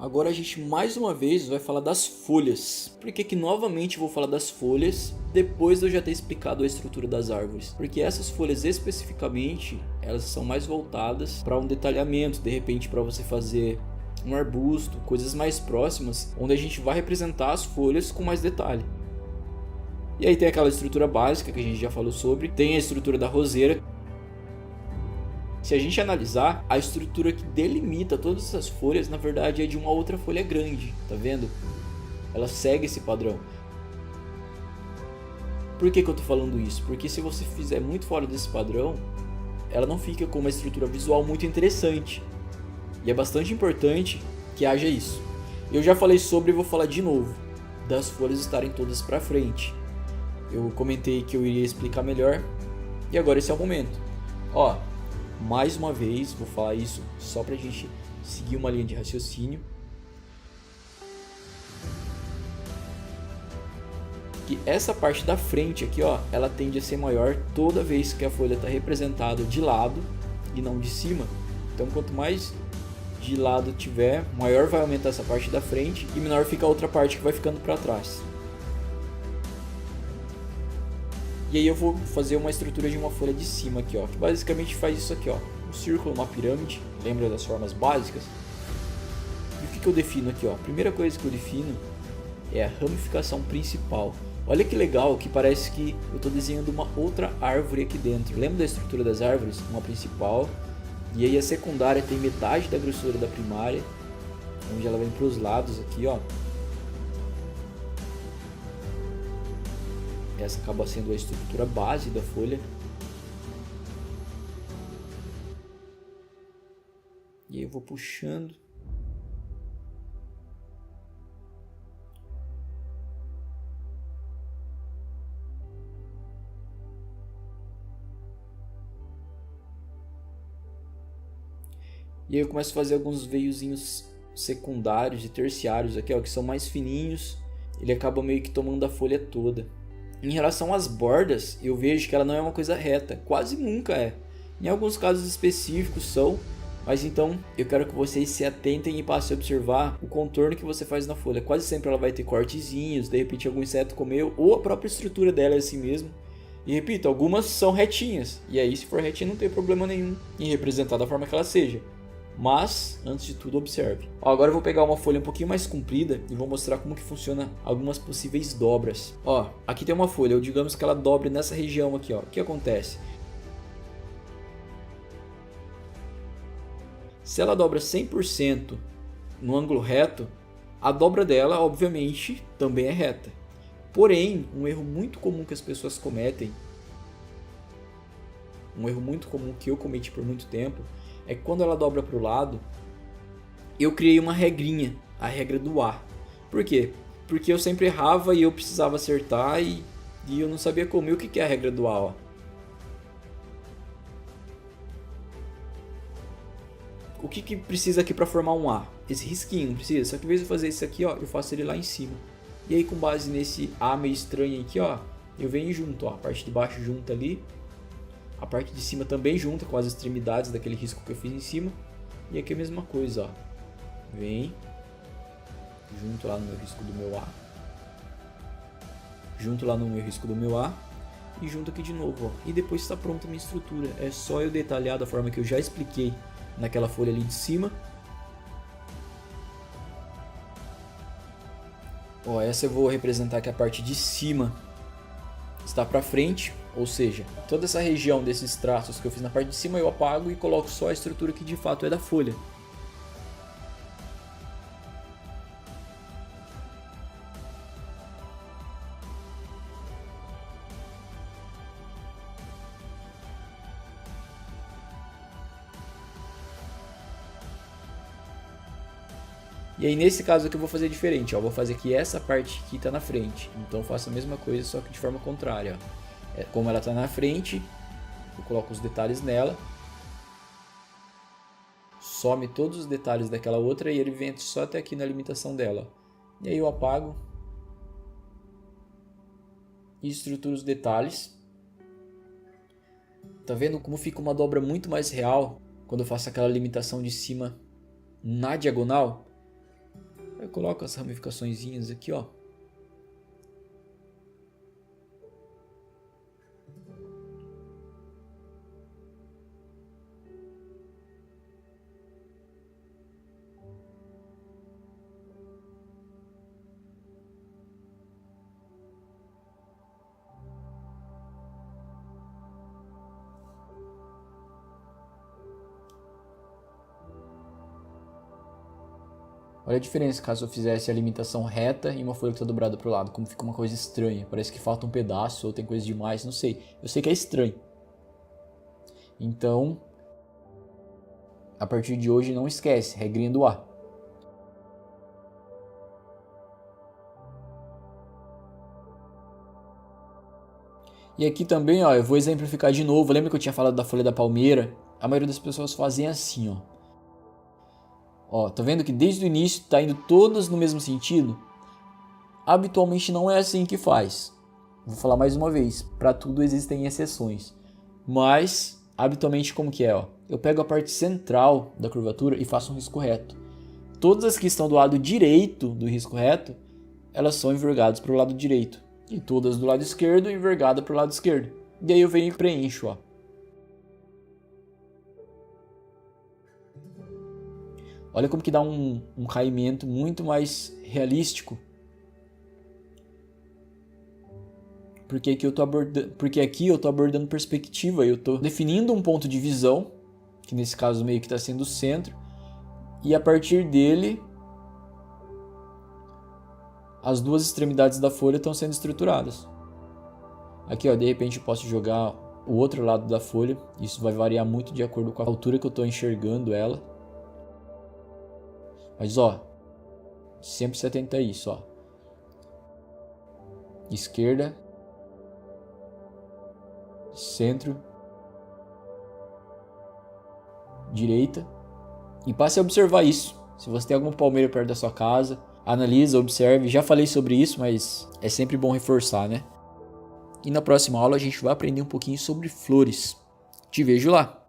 Agora a gente mais uma vez vai falar das folhas. Por que que novamente vou falar das folhas depois de eu já ter explicado a estrutura das árvores? Porque essas folhas especificamente, elas são mais voltadas para um detalhamento, de repente para você fazer um arbusto, coisas mais próximas, onde a gente vai representar as folhas com mais detalhe. E aí tem aquela estrutura básica que a gente já falou sobre, tem a estrutura da roseira. Se a gente analisar, a estrutura que delimita todas essas folhas, na verdade é de uma outra folha grande, tá vendo? Ela segue esse padrão. Por que que eu tô falando isso? Porque se você fizer muito fora desse padrão, ela não fica com uma estrutura visual muito interessante. E é bastante importante que haja isso. Eu já falei sobre e vou falar de novo, das folhas estarem todas para frente. Eu comentei que eu iria explicar melhor, e agora esse é o momento. Ó, mais uma vez, vou falar isso só pra gente seguir uma linha de raciocínio. Que essa parte da frente aqui, ó, ela tende a ser maior toda vez que a folha está representada de lado e não de cima. Então, quanto mais de lado tiver, maior vai aumentar essa parte da frente e menor fica a outra parte que vai ficando para trás. E aí eu vou fazer uma estrutura de uma folha de cima aqui, ó, que basicamente faz isso aqui, ó, um círculo, uma pirâmide, lembra das formas básicas? E o que que eu defino aqui, ó? A primeira coisa que eu defino é a ramificação principal. Olha que legal, que parece que eu estou desenhando uma outra árvore aqui dentro. Lembra da estrutura das árvores? Uma principal, e aí a secundária tem metade da grossura da primária, onde ela vem para os lados aqui, ó. Essa acaba sendo a estrutura base da folha. E aí eu vou puxando. E aí eu começo a fazer alguns veiozinhos secundários e terciários aqui, ó, que são mais fininhos. Ele acaba meio que tomando a folha toda. Em relação às bordas, eu vejo que ela não é uma coisa reta, quase nunca é. Em alguns casos específicos são, mas então eu quero que vocês se atentem e passem a observar o contorno que você faz na folha. Quase sempre ela vai ter cortezinhos, de repente algum inseto comeu, ou a própria estrutura dela é assim mesmo. E repito, algumas são retinhas, e aí se for retinha não tem problema nenhum em representar da forma que ela seja. Mas, antes de tudo, observe. Ó, agora eu vou pegar uma folha um pouquinho mais comprida e vou mostrar como que funciona algumas possíveis dobras. Ó, aqui tem uma folha, digamos que ela dobre nessa região aqui, ó. O que acontece? Se ela dobra 100% no ângulo reto, a dobra dela, obviamente, também é reta. Porém, um erro muito comum que as pessoas cometem, um erro muito comum que eu cometi por muito tempo, é que quando ela dobra para o lado, eu criei uma regrinha, a regra do A. Por quê? Porque eu sempre errava e eu precisava acertar e eu não sabia como. E o que é a regra do A? Ó? O que precisa aqui para formar um A? Esse risquinho, não precisa? Só que em vez de fazer isso aqui, ó, eu faço ele lá em cima. E aí com base nesse A meio estranho aqui, ó, eu venho junto, ó, a parte de baixo junta ali. A parte de cima também junta com as extremidades daquele risco que eu fiz em cima. E aqui é a mesma coisa, ó. Vem. Junto lá no meu risco do meu A. Junto lá no meu risco do meu A. E junto aqui de novo, ó. E depois está pronta a minha estrutura. É só eu detalhar da forma que eu já expliquei naquela folha ali de cima. Ó, essa eu vou representar que a parte de cima está para frente, ou seja, toda essa região desses traços que eu fiz na parte de cima eu apago e coloco só a estrutura que de fato é da folha. E aí nesse caso aqui eu vou fazer diferente, ó. Vou fazer aqui essa parte que está na frente, então eu faço a mesma coisa só que de forma contrária, ó. Como ela está na frente, eu coloco os detalhes nela, some todos os detalhes daquela outra e ele vem só até aqui na limitação dela. E aí eu apago e estruturo os detalhes. Tá vendo como fica uma dobra muito mais real quando eu faço aquela limitação de cima na diagonal? Eu coloco as ramificaçõezinhas aqui, ó. Olha a diferença caso eu fizesse a limitação reta e uma folha que está dobrada para o lado. Como fica uma coisa estranha. Parece que falta um pedaço ou tem coisa demais, não sei. Eu sei que é estranho. Então, a partir de hoje não esquece, regrinha do A. E aqui também, ó, eu vou exemplificar de novo. Lembra que eu tinha falado da folha da palmeira? A maioria das pessoas fazem assim, ó. Ó, tá vendo que desde o início tá indo todas no mesmo sentido? Habitualmente não é assim que faz. Vou falar mais uma vez, para tudo existem exceções. Mas, habitualmente como que é? Ó? Eu pego a parte central da curvatura e faço um risco reto. Todas as que estão do lado direito do risco reto, elas são envergadas para o lado direito. E todas do lado esquerdo, envergadas para o lado esquerdo. E aí eu venho e preencho, ó. Olha como que dá um caimento muito mais realístico. Porque aqui eu tô abordando perspectiva, eu tô definindo um ponto de visão, que nesse caso meio que está sendo o centro, e a partir dele as duas extremidades da folha estão sendo estruturadas. Aqui, ó, de repente eu posso jogar o outro lado da folha, isso vai variar muito de acordo com a altura que eu estou enxergando ela. Mas ó, sempre se atenta a isso, ó. Esquerda, centro, direita. E passe a observar isso. Se você tem alguma palmeira perto da sua casa, analisa, observe. Já falei sobre isso, mas é sempre bom reforçar, né? E na próxima aula a gente vai aprender um pouquinho sobre flores. Te vejo lá!